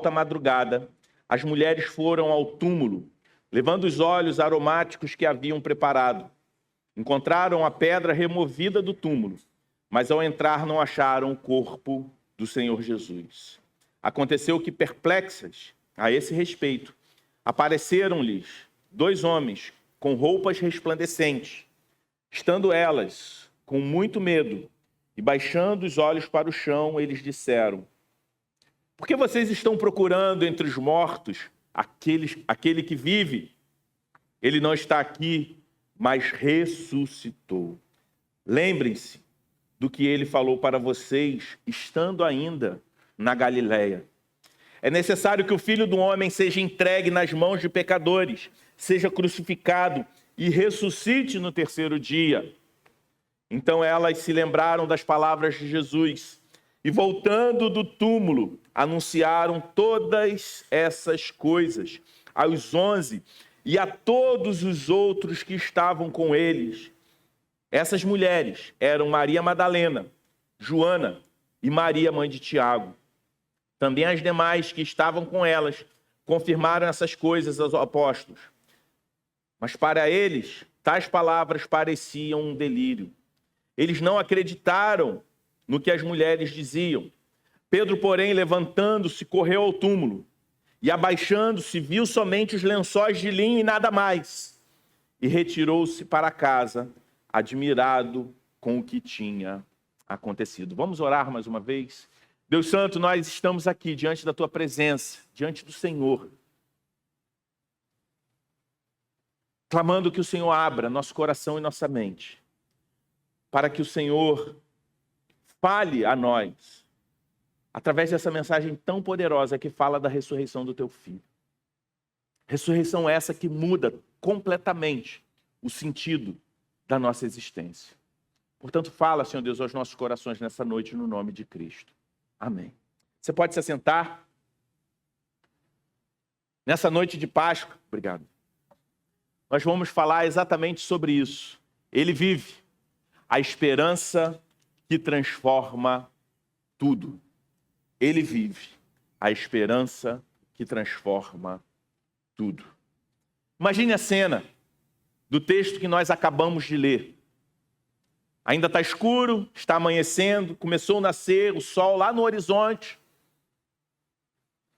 alta madrugada, as mulheres foram ao túmulo, levando os óleos aromáticos que haviam preparado. Encontraram a pedra removida do túmulo, mas ao entrar não acharam o corpo do Senhor Jesus. Aconteceu que, perplexas a esse respeito, apareceram-lhes 2 homens com roupas resplandecentes. Estando elas com muito medo e baixando os olhos para o chão, eles disseram: por que vocês estão procurando entre os mortos aquele que vive? Ele não está aqui, mas ressuscitou. Lembrem-se do que ele falou para vocês, estando ainda na Galileia. É necessário que o Filho do Homem seja entregue nas mãos de pecadores, seja crucificado e ressuscite no 3º dia. Então elas se lembraram das palavras de Jesus e, voltando do túmulo, anunciaram todas essas coisas aos 11 e a todos os outros que estavam com eles. Essas mulheres eram Maria Madalena, Joana e Maria, mãe de Tiago. Também as demais que estavam com elas confirmaram essas coisas aos apóstolos. Mas para eles, tais palavras pareciam um delírio. Eles não acreditaram no que as mulheres diziam. Pedro, porém, levantando-se, correu ao túmulo e, abaixando-se, viu somente os lençóis de linho e nada mais. E retirou-se para casa, admirado com o que tinha acontecido. Vamos orar mais uma vez? Deus Santo, nós estamos aqui diante da Tua presença, diante do Senhor, clamando que o Senhor abra nosso coração e nossa mente, para que o Senhor fale a nós, através dessa mensagem tão poderosa que fala da ressurreição do Teu Filho. Ressurreição essa que muda completamente o sentido da nossa existência. Portanto, fala, Senhor Deus, aos nossos corações nessa noite, no nome de Cristo. Amém. Você pode se assentar. Nessa noite de Páscoa, obrigado, nós vamos falar exatamente sobre isso. Ele vive, a esperança que transforma tudo. Ele vive, a esperança que transforma tudo. Imagine a cena do texto que nós acabamos de ler. Ainda está escuro, está amanhecendo, começou a nascer o sol lá no horizonte.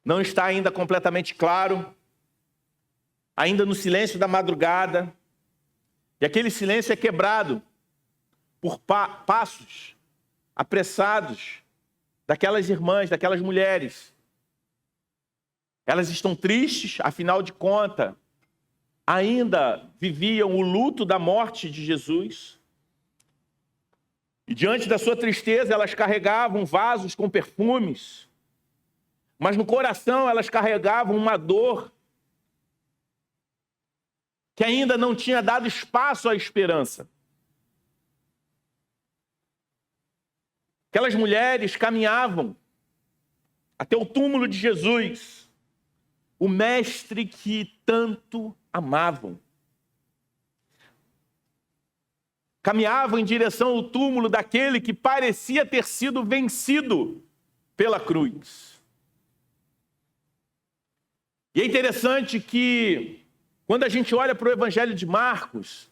Não está ainda completamente claro, ainda no silêncio da madrugada. E aquele silêncio é quebrado por passos apressados daquelas irmãs, daquelas mulheres. Elas estão tristes, afinal de contas, ainda viviam o luto da morte de Jesus. E diante da sua tristeza, elas carregavam vasos com perfumes, mas no coração elas carregavam uma dor que ainda não tinha dado espaço à esperança. Aquelas mulheres caminhavam até o túmulo de Jesus, o mestre que tanto amavam. Caminhavam em direção ao túmulo daquele que parecia ter sido vencido pela cruz. E é interessante que, quando a gente olha para o Evangelho de Marcos,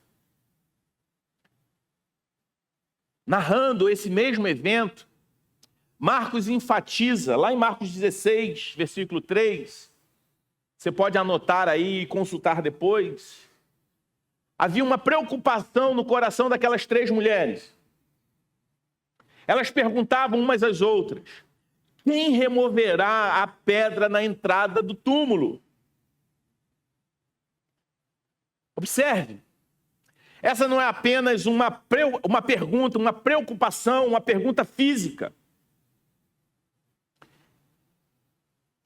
narrando esse mesmo evento, Marcos enfatiza, lá em Marcos 16, versículo 3, você pode anotar aí e consultar depois, havia uma preocupação no coração daquelas 3 mulheres. Elas perguntavam umas às outras: quem removerá a pedra na entrada do túmulo? Observe, essa não é apenas uma pergunta, uma preocupação, uma pergunta física.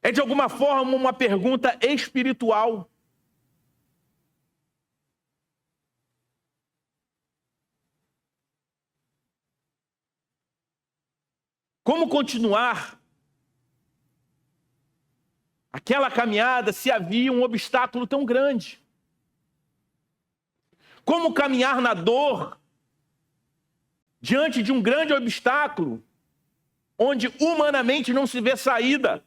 É de alguma forma uma pergunta espiritual. Como continuar aquela caminhada se havia um obstáculo tão grande? Como caminhar na dor diante de um grande obstáculo onde humanamente não se vê saída?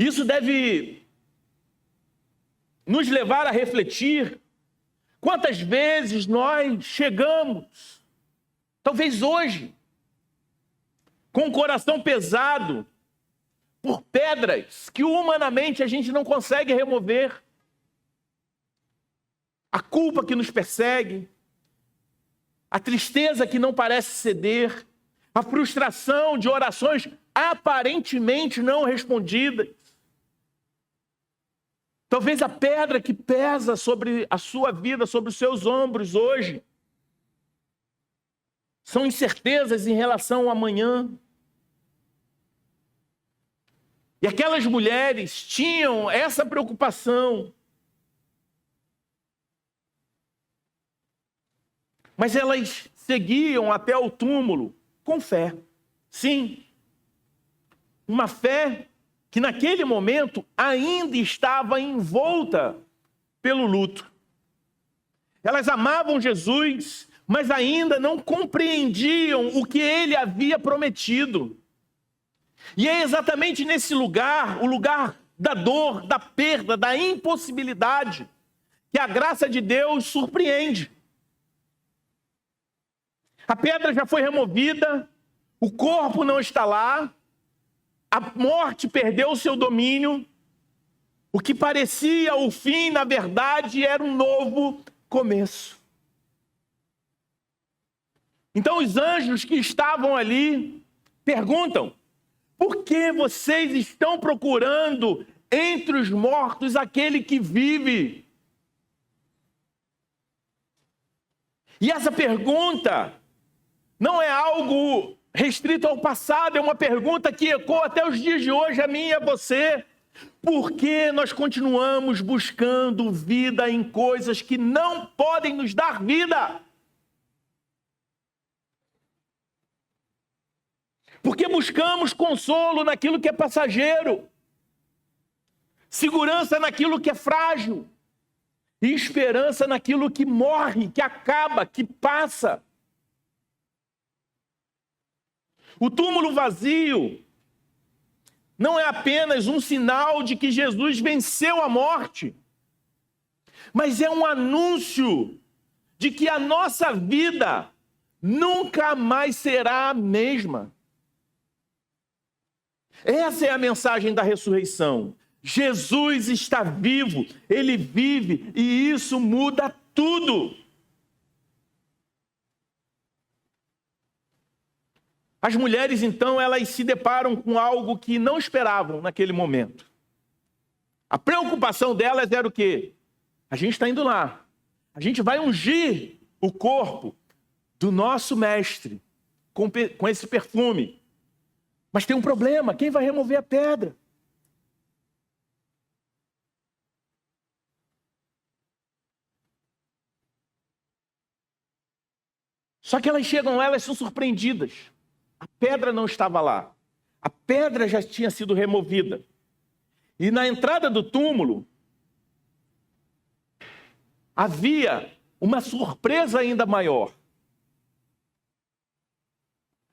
Isso deve nos levar a refletir quantas vezes nós chegamos, talvez hoje, com o coração pesado por pedras que humanamente a gente não consegue remover. A culpa que nos persegue, a tristeza que não parece ceder, a frustração de orações aparentemente não respondidas. Talvez a pedra que pesa sobre a sua vida, sobre os seus ombros hoje, são incertezas em relação ao amanhã. E aquelas mulheres tinham essa preocupação. Mas elas seguiam até o túmulo com fé. Sim, uma fé que naquele momento ainda estava envolta pelo luto. Elas amavam Jesus, mas ainda não compreendiam o que ele havia prometido. E é exatamente nesse lugar, o lugar da dor, da perda, da impossibilidade, que a graça de Deus surpreende. A pedra já foi removida, o corpo não está lá, a morte perdeu o seu domínio. O que parecia o fim, na verdade, era um novo começo. Então os anjos que estavam ali perguntam: por que vocês estão procurando entre os mortos aquele que vive? E essa pergunta não é algo restrito ao passado, é uma pergunta que ecoa até os dias de hoje, a mim e a você. Por que nós continuamos buscando vida em coisas que não podem nos dar vida? Porque buscamos consolo naquilo que é passageiro, segurança naquilo que é frágil, e esperança naquilo que morre, que acaba, que passa. O túmulo vazio não é apenas um sinal de que Jesus venceu a morte, mas é um anúncio de que a nossa vida nunca mais será a mesma. Essa é a mensagem da ressurreição. Jesus está vivo, ele vive, e isso muda tudo. As mulheres, então, elas se deparam com algo que não esperavam naquele momento. A preocupação delas era o quê? A gente está indo lá. A gente vai ungir o corpo do nosso mestre com esse perfume. Mas tem um problema, quem vai remover a pedra? Só que elas chegam lá, elas são surpreendidas. A pedra não estava lá. A pedra já tinha sido removida. E na entrada do túmulo, havia uma surpresa ainda maior.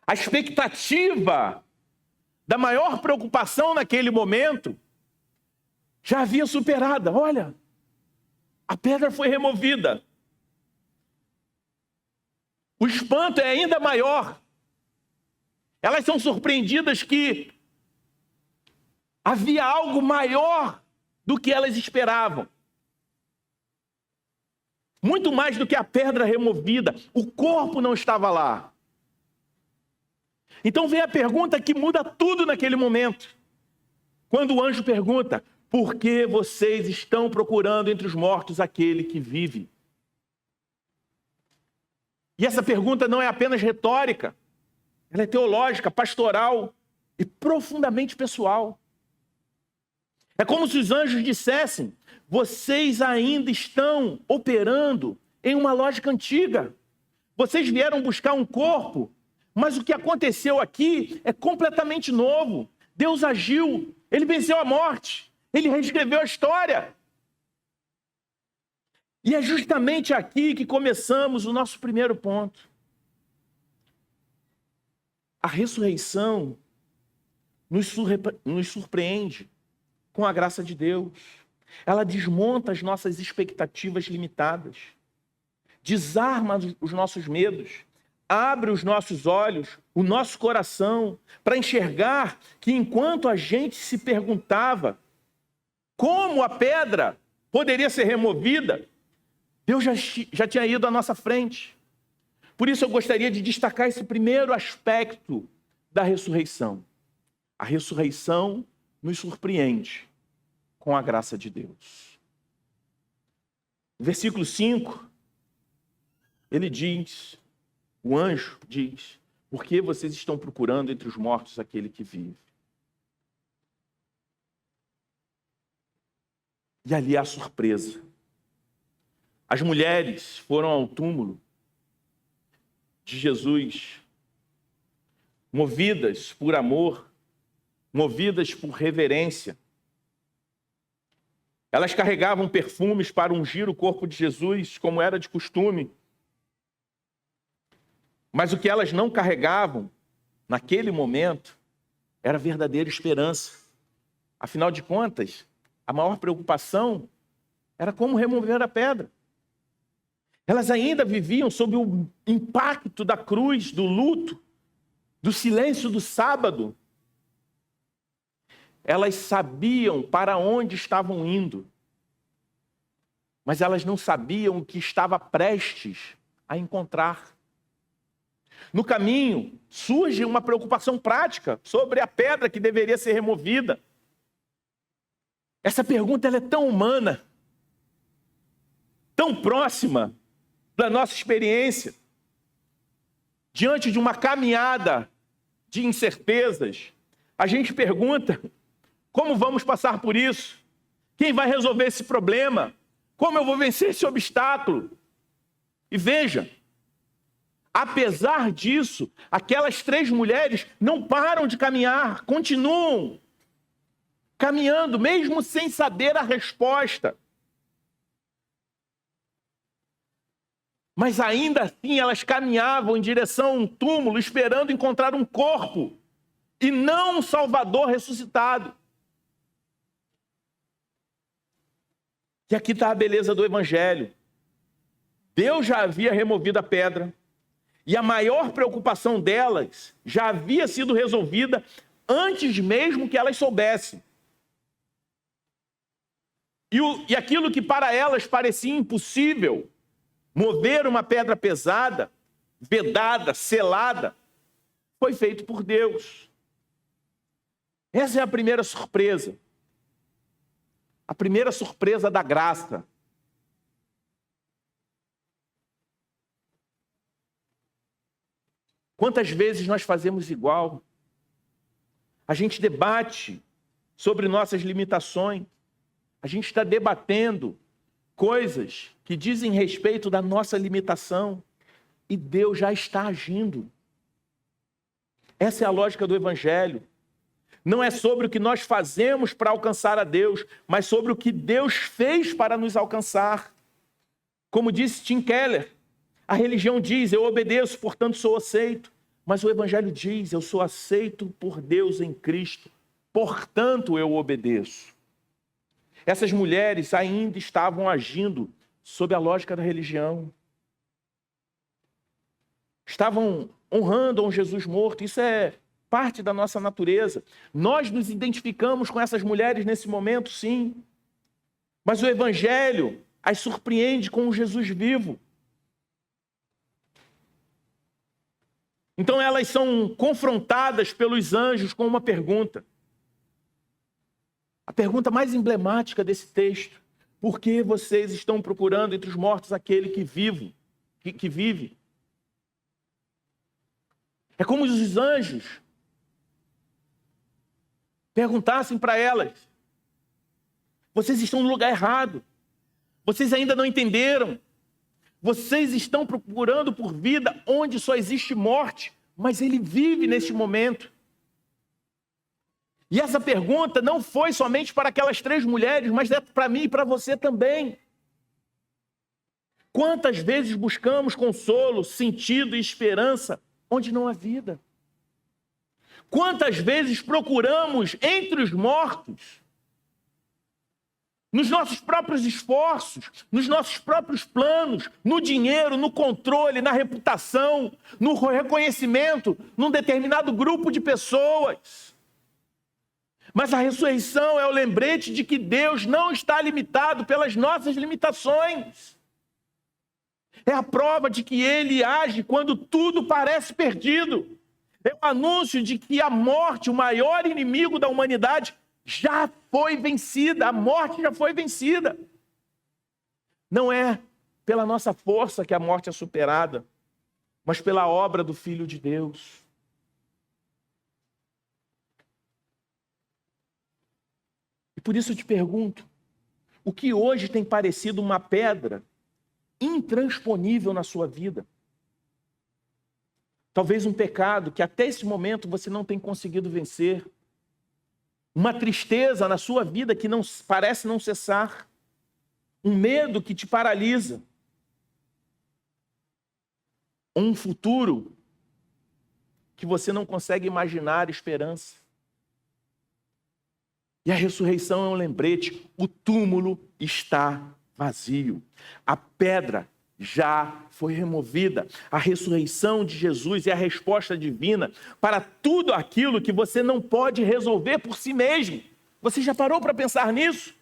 A expectativa da maior preocupação naquele momento já havia superada. Olha, a pedra foi removida. O espanto é ainda maior. Elas são surpreendidas que havia algo maior do que elas esperavam. Muito mais do que a pedra removida. O corpo não estava lá. Então vem a pergunta que muda tudo naquele momento. Quando o anjo pergunta: por que vocês estão procurando entre os mortos aquele que vive? E essa pergunta não é apenas retórica. Ela é teológica, pastoral e profundamente pessoal. É como se os anjos dissessem: vocês ainda estão operando em uma lógica antiga. Vocês vieram buscar um corpo, mas o que aconteceu aqui é completamente novo. Deus agiu, ele venceu a morte, ele reescreveu a história. E é justamente aqui que começamos o nosso primeiro ponto. A ressurreição nos surpreende com a graça de Deus. Ela desmonta as nossas expectativas limitadas, desarma os nossos medos, abre os nossos olhos, o nosso coração, para enxergar que enquanto a gente se perguntava como a pedra poderia ser removida, Deus já tinha ido à nossa frente. Por isso eu gostaria de destacar esse primeiro aspecto da ressurreição. A ressurreição nos surpreende com a graça de Deus. Versículo 5, ele diz, o anjo diz, por que vocês estão procurando entre os mortos aquele que vive? E ali há surpresa. As mulheres foram ao túmulo de Jesus, movidas por amor, movidas por reverência. Elas carregavam perfumes para ungir o corpo de Jesus, como era de costume. Mas o que elas não carregavam, naquele momento, era verdadeira esperança. Afinal de contas, a maior preocupação era como remover a pedra. Elas ainda viviam sob o impacto da cruz, do luto, do silêncio do sábado. Elas sabiam para onde estavam indo, mas elas não sabiam o que estava prestes a encontrar. No caminho, surge uma preocupação prática sobre a pedra que deveria ser removida. Essa pergunta ela é tão humana, tão próxima da nossa experiência. Diante de uma caminhada de incertezas, a gente pergunta, como vamos passar por isso? Quem vai resolver esse problema? Como eu vou vencer esse obstáculo? E veja, apesar disso, aquelas 3 mulheres não param de caminhar, continuam caminhando, mesmo sem saber a resposta. Mas ainda assim elas caminhavam em direção a um túmulo, esperando encontrar um corpo, e não um Salvador ressuscitado. E aqui está a beleza do Evangelho. Deus já havia removido a pedra, e a maior preocupação delas já havia sido resolvida antes mesmo que elas soubessem. E aquilo que para elas parecia impossível, mover uma pedra pesada, vedada, selada, foi feito por Deus. Essa é a primeira surpresa. A primeira surpresa da graça. Quantas vezes nós fazemos igual? A gente debate sobre nossas limitações. A gente está debatendo coisas que dizem respeito da nossa limitação. E Deus já está agindo. Essa é a lógica do Evangelho. Não é sobre o que nós fazemos para alcançar a Deus, mas sobre o que Deus fez para nos alcançar. Como disse Tim Keller, a religião diz, eu obedeço, portanto sou aceito. Mas o Evangelho diz, eu sou aceito por Deus em Cristo, portanto eu obedeço. Essas mulheres ainda estavam agindo sob a lógica da religião. Estavam honrando a um Jesus morto. Isso é parte da nossa natureza. Nós nos identificamos com essas mulheres nesse momento, sim. Mas o Evangelho as surpreende com um Jesus vivo. Então elas são confrontadas pelos anjos com uma pergunta. A pergunta mais emblemática desse texto. Por que vocês estão procurando entre os mortos aquele que vive? É como os anjos perguntassem para elas. Vocês estão no lugar errado. Vocês ainda não entenderam. Vocês estão procurando por vida onde só existe morte, mas ele vive neste momento. E essa pergunta não foi somente para aquelas 3 mulheres, mas é para mim e para você também. Quantas vezes buscamos consolo, sentido e esperança onde não há vida? Quantas vezes procuramos entre os mortos nos nossos próprios esforços, nos nossos próprios planos, no dinheiro, no controle, na reputação, no reconhecimento, num determinado grupo de pessoas. Mas a ressurreição é o lembrete de que Deus não está limitado pelas nossas limitações. É a prova de que Ele age quando tudo parece perdido. É o anúncio de que a morte, o maior inimigo da humanidade, já foi vencida. A morte já foi vencida. Não é pela nossa força que a morte é superada, mas pela obra do Filho de Deus. E por isso eu te pergunto, o que hoje tem parecido uma pedra intransponível na sua vida? Talvez um pecado que até esse momento você não tem conseguido vencer. Uma tristeza na sua vida que não parece não cessar. Um medo que te paralisa. Um futuro que você não consegue imaginar esperança. E a ressurreição é um lembrete. O túmulo está vazio. A pedra já foi removida. A ressurreição de Jesus é a resposta divina para tudo aquilo que você não pode resolver por si mesmo. Você já parou para pensar nisso?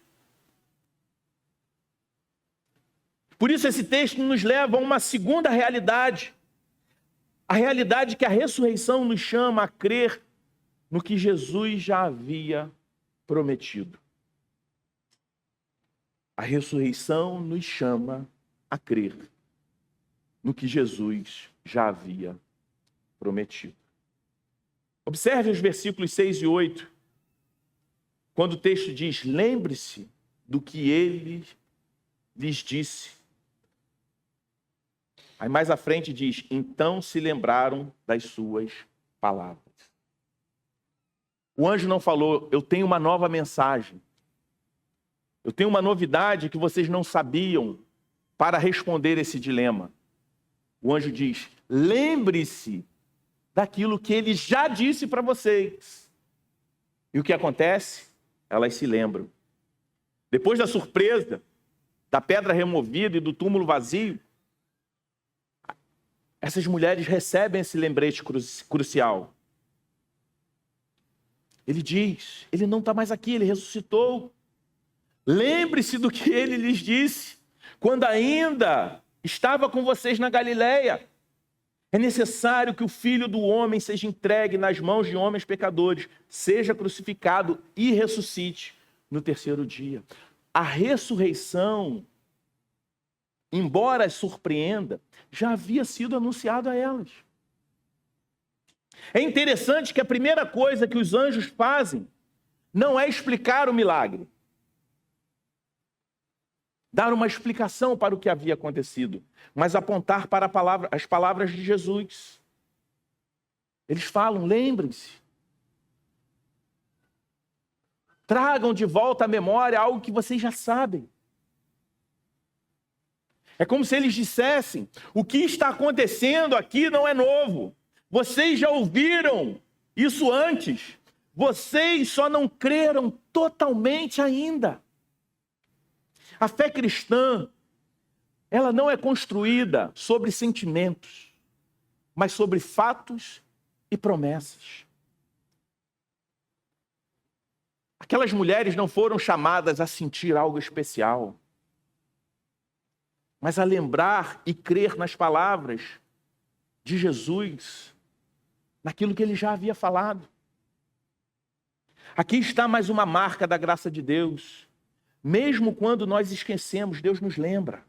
Por isso esse texto nos leva a uma segunda realidade. A realidade que a ressurreição nos chama a crer no que Jesus já havia prometido. A ressurreição nos chama a crer no que Jesus já havia prometido. Observe os versículos 6 e 8, quando o texto diz: lembre-se do que ele lhes disse. Aí mais à frente diz: então se lembraram das suas palavras. O anjo não falou: eu tenho uma nova mensagem. Eu tenho uma novidade que vocês não sabiam para responder esse dilema. O anjo diz: lembre-se daquilo que ele já disse para vocês. E o que acontece? Elas se lembram. Depois da surpresa, da pedra removida e do túmulo vazio, essas mulheres recebem esse lembrete crucial. Ele diz: ele não está mais aqui, ele ressuscitou. Lembre-se do que ele lhes disse quando ainda estava com vocês na Galileia. É necessário que o Filho do Homem seja entregue nas mãos de homens pecadores, seja crucificado e ressuscite no terceiro dia. A ressurreição, embora as surpreenda, já havia sido anunciado a elas. É interessante que a primeira coisa que os anjos fazem não é explicar o milagre, dar uma explicação para o que havia acontecido, mas apontar para as palavras de Jesus. Eles falam: lembrem-se. Tragam de volta à memória algo que vocês já sabem. É como se eles dissessem: o que está acontecendo aqui não é novo. Vocês já ouviram isso antes. Vocês só não creram totalmente ainda. A fé cristã, ela não é construída sobre sentimentos, mas sobre fatos e promessas. Aquelas mulheres não foram chamadas a sentir algo especial, mas a lembrar e crer nas palavras de Jesus, naquilo que ele já havia falado. Aqui está mais uma marca da graça de Deus. Mesmo quando nós esquecemos, Deus nos lembra.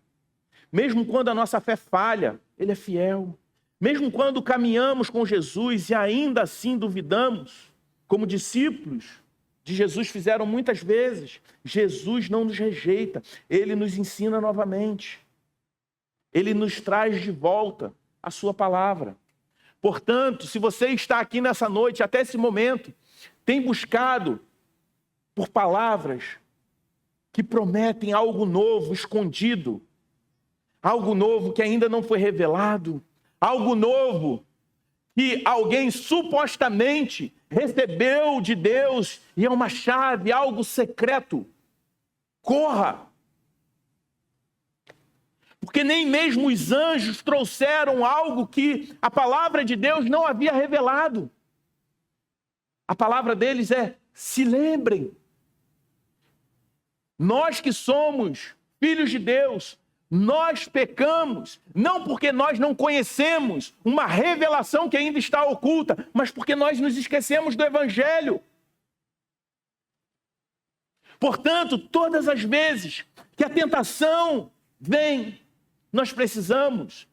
Mesmo quando a nossa fé falha, Ele é fiel. Mesmo quando caminhamos com Jesus e ainda assim duvidamos, como discípulos de Jesus fizeram muitas vezes, Jesus não nos rejeita, Ele nos ensina novamente. Ele nos traz de volta a sua palavra. Portanto, se você está aqui nessa noite, até esse momento, tem buscado por palavras que prometem algo novo, escondido, algo novo que ainda não foi revelado, algo novo que alguém supostamente recebeu de Deus e é uma chave, algo secreto. corra. Porque nem mesmo os anjos trouxeram algo que a palavra de Deus não havia revelado. A palavra deles é: se lembrem. Nós que somos filhos de Deus, nós pecamos, não porque nós não conhecemos uma revelação que ainda está oculta, mas porque nós nos esquecemos do Evangelho. Portanto, todas as vezes que a tentação vem, nós precisamos,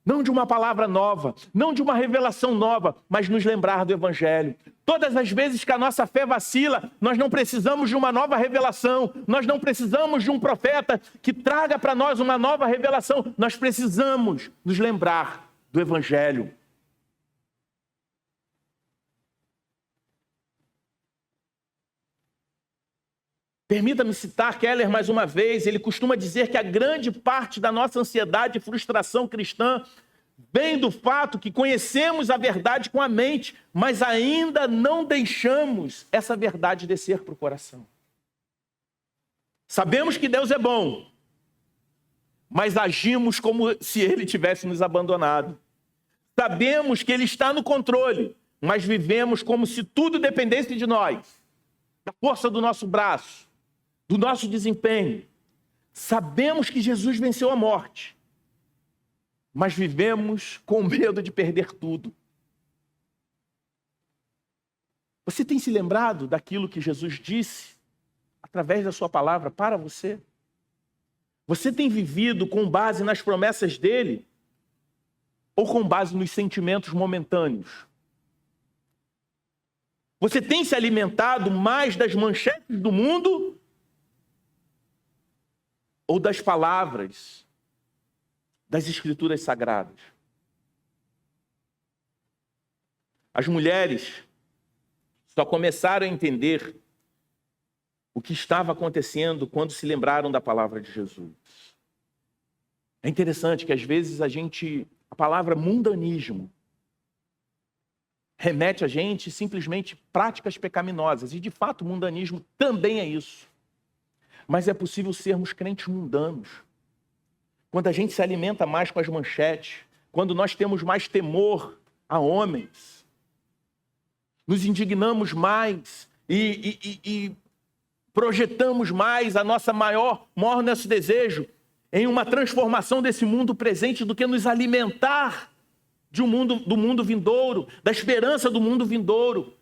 não de uma palavra nova, não de uma revelação nova, mas nos lembrar do Evangelho. Todas as vezes que a nossa fé vacila, nós não precisamos de uma nova revelação, nós não precisamos de um profeta que traga para nós uma nova revelação, nós precisamos nos lembrar do Evangelho. Permita-me citar Keller mais uma vez. Ele costuma dizer que a grande parte da nossa ansiedade e frustração cristã vem do fato que conhecemos a verdade com a mente, mas ainda não deixamos essa verdade descer para o coração. Sabemos que Deus é bom, mas agimos como se Ele tivesse nos abandonado. Sabemos que Ele está no controle, mas vivemos como se tudo dependesse de nós, da força do nosso braço, do nosso desempenho. Sabemos que Jesus venceu a morte, mas vivemos com medo de perder tudo. Você tem se lembrado daquilo que Jesus disse através da sua palavra para você? Você tem vivido com base nas promessas dele ou com base nos sentimentos momentâneos? Você tem se alimentado mais das manchetes do mundo ou das palavras das Escrituras Sagradas? As mulheres só começaram a entender o que estava acontecendo quando se lembraram da palavra de Jesus. É interessante que às vezes a palavra mundanismo remete a gente simplesmente práticas pecaminosas, e de fato o mundanismo também é isso. Mas é possível sermos crentes mundanos. Quando a gente se alimenta mais com as manchetes, quando nós temos mais temor a homens, nos indignamos mais e projetamos mais a nossa maior nosso desejo em uma transformação desse mundo presente do que nos alimentar do mundo vindouro, da esperança do mundo vindouro.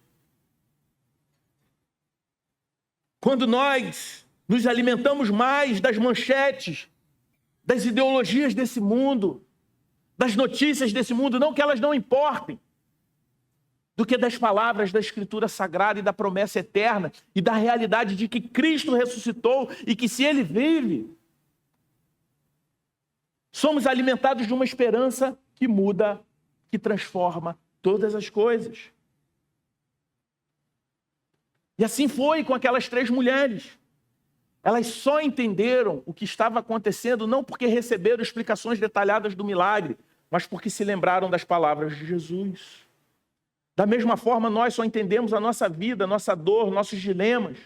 Quando nós nos alimentamos mais das manchetes, das ideologias desse mundo, das notícias desse mundo, não que elas não importem, do que das palavras da Escritura Sagrada e da promessa eterna e da realidade de que Cristo ressuscitou e que, se Ele vive, somos alimentados de uma esperança que muda, que transforma todas as coisas. E assim foi com aquelas 3 mulheres. Elas só entenderam o que estava acontecendo não porque receberam explicações detalhadas do milagre, mas porque se lembraram das palavras de Jesus. Da mesma forma, nós só entendemos a nossa vida, a nossa dor, nossos dilemas,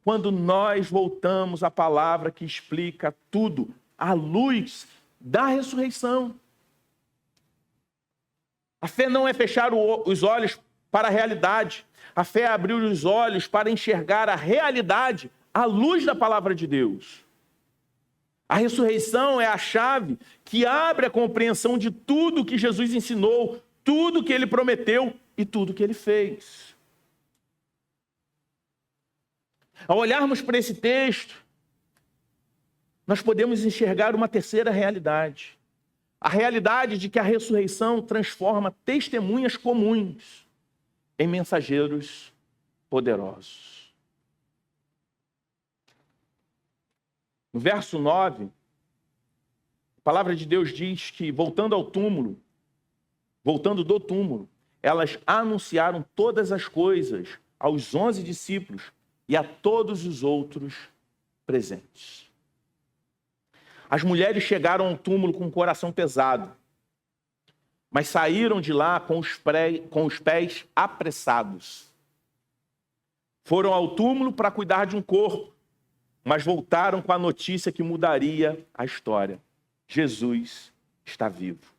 quando nós voltamos à palavra que explica tudo, à luz da ressurreição. A fé não é fechar os olhos para a realidade. A fé é abrir os olhos para enxergar a realidade à luz da palavra de Deus. A ressurreição é a chave que abre a compreensão de tudo que Jesus ensinou, tudo que ele prometeu e tudo que ele fez. Ao olharmos para esse texto, nós podemos enxergar uma terceira realidade. A realidade de que a ressurreição transforma testemunhas comuns em mensageiros poderosos. No verso 9, a palavra de Deus diz que, voltando do túmulo, elas anunciaram todas as coisas aos 11 discípulos e a todos os outros presentes. As mulheres chegaram ao túmulo com o coração pesado, mas saíram de lá com os pés apressados. Foram ao túmulo para cuidar de um corpo, mas voltaram com a notícia que mudaria a história. Jesus está vivo.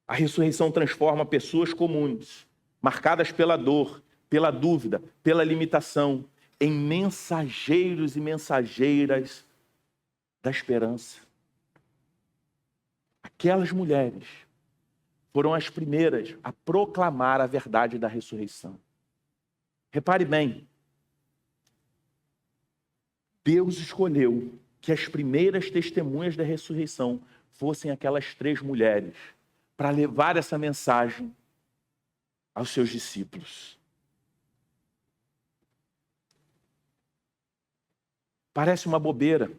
A ressurreição transforma pessoas comuns, marcadas pela dor, pela dúvida, pela limitação, em mensageiros e mensageiras da esperança. Aquelas mulheres foram as primeiras a proclamar a verdade da ressurreição. Repare bem, Deus escolheu que as primeiras testemunhas da ressurreição fossem aquelas 3 mulheres, para levar essa mensagem aos seus discípulos. Parece uma bobeira,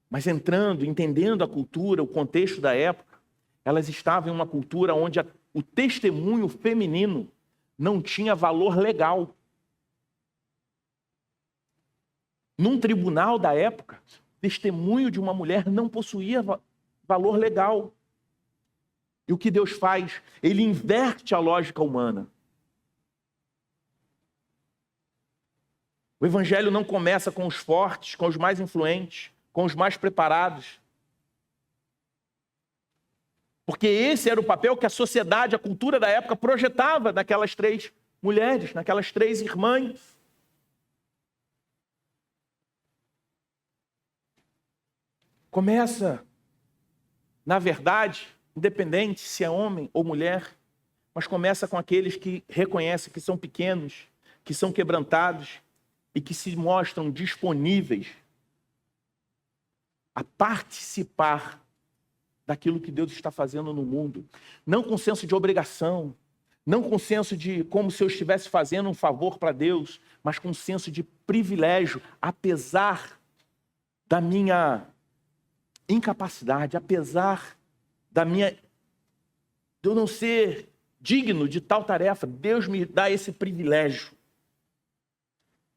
mas entendendo a cultura, o contexto da época, elas estavam em uma cultura onde o testemunho feminino não tinha valor legal. Num tribunal da época, o testemunho de uma mulher não possuía valor legal. E o que Deus faz? Ele inverte a lógica humana. O evangelho não começa com os fortes, com os mais influentes, com os mais preparados. Porque esse era o papel que a sociedade, a cultura da época projetava naquelas 3 mulheres, naquelas 3 irmãs. Começa, na verdade, independente se é homem ou mulher, mas começa com aqueles que reconhecem que são pequenos, que são quebrantados e que se mostram disponíveis a participar daquilo que Deus está fazendo no mundo. Não com senso de obrigação, não com senso de como se eu estivesse fazendo um favor para Deus, mas com senso de privilégio, apesar da minha incapacidade, apesar de eu não ser digno de tal tarefa, Deus me dá esse privilégio.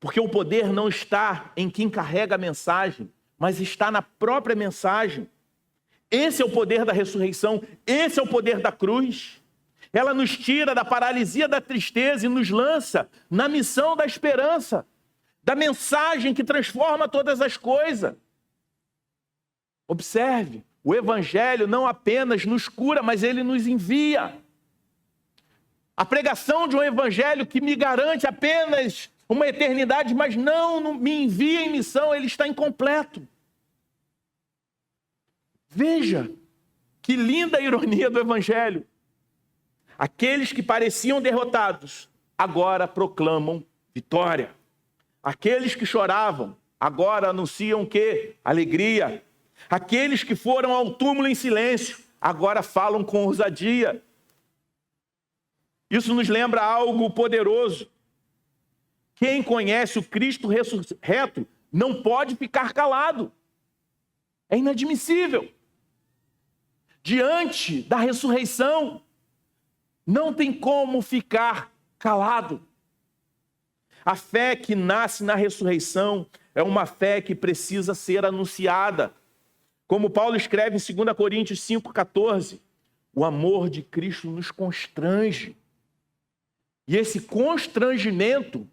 Porque o poder não está em quem carrega a mensagem, mas está na própria mensagem. Esse é o poder da ressurreição, esse é o poder da cruz. Ela nos tira da paralisia da tristeza e nos lança na missão da esperança, da mensagem que transforma todas as coisas. Observe, o evangelho não apenas nos cura, mas ele nos envia. A pregação de um evangelho que me garante apenas uma eternidade, mas não me envia em missão, ele está incompleto. Veja que linda ironia do evangelho. Aqueles que pareciam derrotados, agora proclamam vitória. Aqueles que choravam, agora anunciam que alegria. Aqueles que foram ao túmulo em silêncio, agora falam com ousadia. Isso nos lembra algo poderoso. Quem conhece o Cristo ressurreto não pode ficar calado. É inadmissível. Diante da ressurreição, não tem como ficar calado. A fé que nasce na ressurreição é uma fé que precisa ser anunciada. Como Paulo escreve em 2 Coríntios 5,14, o amor de Cristo nos constrange. E esse constrangimento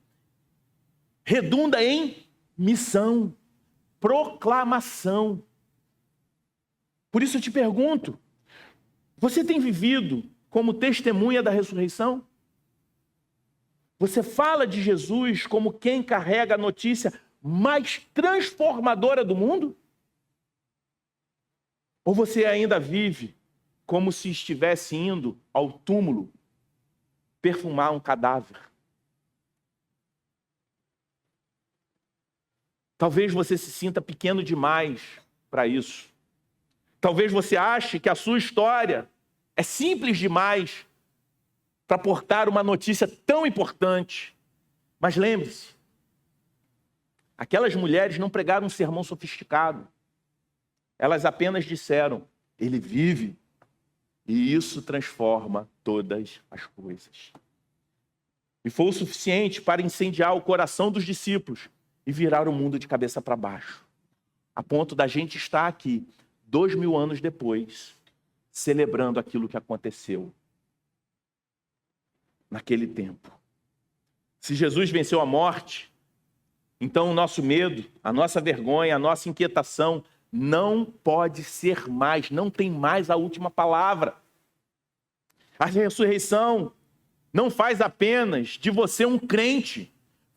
redunda em missão, proclamação. Por isso eu te pergunto, você tem vivido como testemunha da ressurreição? Você fala de Jesus como quem carrega a notícia mais transformadora do mundo? Ou você ainda vive como se estivesse indo ao túmulo perfumar um cadáver? Talvez você se sinta pequeno demais para isso. Talvez você ache que a sua história é simples demais para portar uma notícia tão importante. Mas lembre-se, aquelas mulheres não pregaram um sermão sofisticado. Elas apenas disseram, ele vive, e isso transforma todas as coisas. E foi o suficiente para incendiar o coração dos discípulos e virar o mundo de cabeça para baixo. A ponto da gente estar aqui, 2000 anos depois, celebrando aquilo que aconteceu naquele tempo. Se Jesus venceu a morte, então o nosso medo, a nossa vergonha, a nossa inquietação não pode ser mais, não tem mais a última palavra. A ressurreição não faz apenas de você um crente,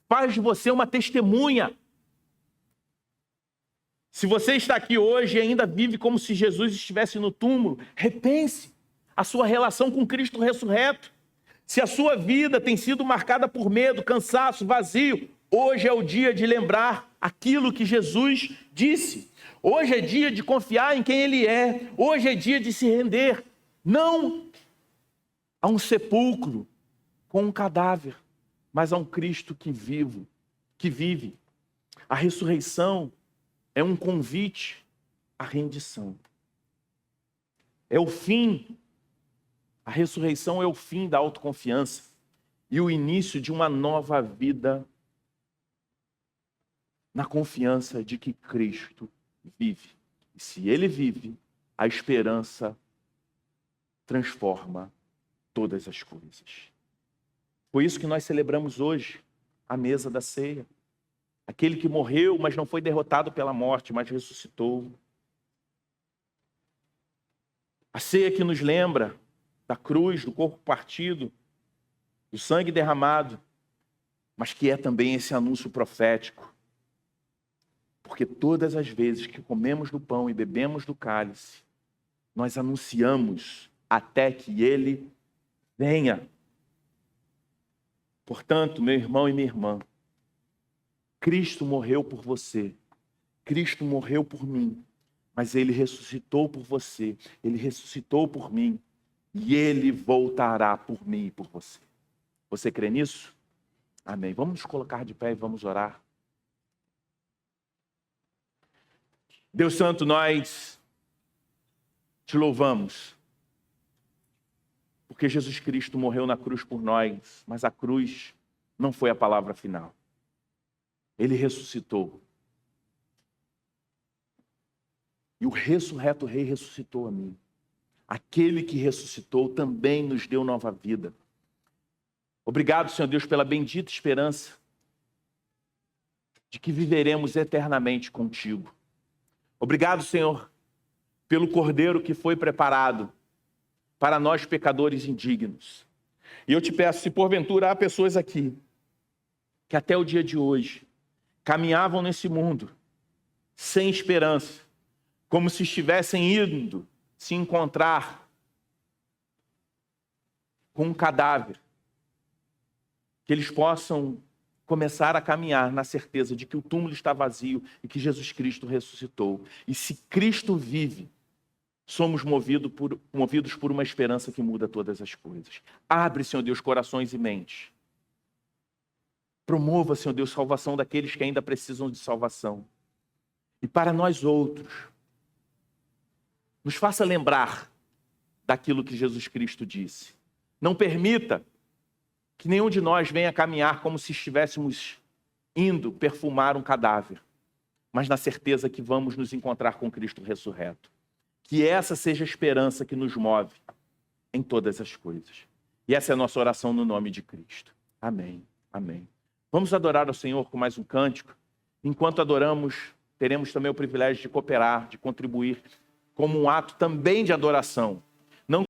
faz de você uma testemunha. Se você está aqui hoje e ainda vive como se Jesus estivesse no túmulo, repense a sua relação com Cristo ressurreto. Se a sua vida tem sido marcada por medo, cansaço, vazio, hoje é o dia de lembrar aquilo que Jesus disse. Hoje é dia de confiar em quem Ele é. Hoje é dia de se render, não a um sepulcro com um cadáver, mas a um Cristo que vive. A ressurreição é um convite à rendição. É o fim. A ressurreição é o fim da autoconfiança e o início de uma nova vida na confiança de que Cristo vive. E se Ele vive, a esperança transforma todas as coisas. Por isso que nós celebramos hoje a mesa da ceia. Aquele que morreu, mas não foi derrotado pela morte, mas ressuscitou. A ceia que nos lembra da cruz, do corpo partido, do sangue derramado, mas que é também esse anúncio profético. Porque todas as vezes que comemos do pão e bebemos do cálice, nós anunciamos até que Ele venha. Portanto, meu irmão e minha irmã, Cristo morreu por você, Cristo morreu por mim, mas Ele ressuscitou por você, Ele ressuscitou por mim, e Ele voltará por mim e por você. Você crê nisso? Amém. Vamos nos colocar de pé e vamos orar. Deus Santo, nós te louvamos, porque Jesus Cristo morreu na cruz por nós, mas a cruz não foi a palavra final. Ele ressuscitou. E o ressurreto Rei ressuscitou a mim. Aquele que ressuscitou também nos deu nova vida. Obrigado, Senhor Deus, pela bendita esperança de que viveremos eternamente contigo. Obrigado, Senhor, pelo Cordeiro que foi preparado para nós pecadores indignos. E eu te peço, se porventura há pessoas aqui que até o dia de hoje caminhavam nesse mundo sem esperança, como se estivessem indo se encontrar com um cadáver, que eles possam começar a caminhar na certeza de que o túmulo está vazio e que Jesus Cristo ressuscitou. E se Cristo vive, somos movidos por uma esperança que muda todas as coisas. Abre, Senhor Deus, corações e mentes. Promova, Senhor Deus, salvação daqueles que ainda precisam de salvação. E para nós outros, nos faça lembrar daquilo que Jesus Cristo disse. Não permita que nenhum de nós venha caminhar como se estivéssemos indo perfumar um cadáver, mas na certeza que vamos nos encontrar com Cristo ressurreto. Que essa seja a esperança que nos move em todas as coisas. E essa é a nossa oração no nome de Cristo. Amém. Amém. Vamos adorar ao Senhor com mais um cântico. Enquanto adoramos, teremos também o privilégio de cooperar, de contribuir como um ato também de adoração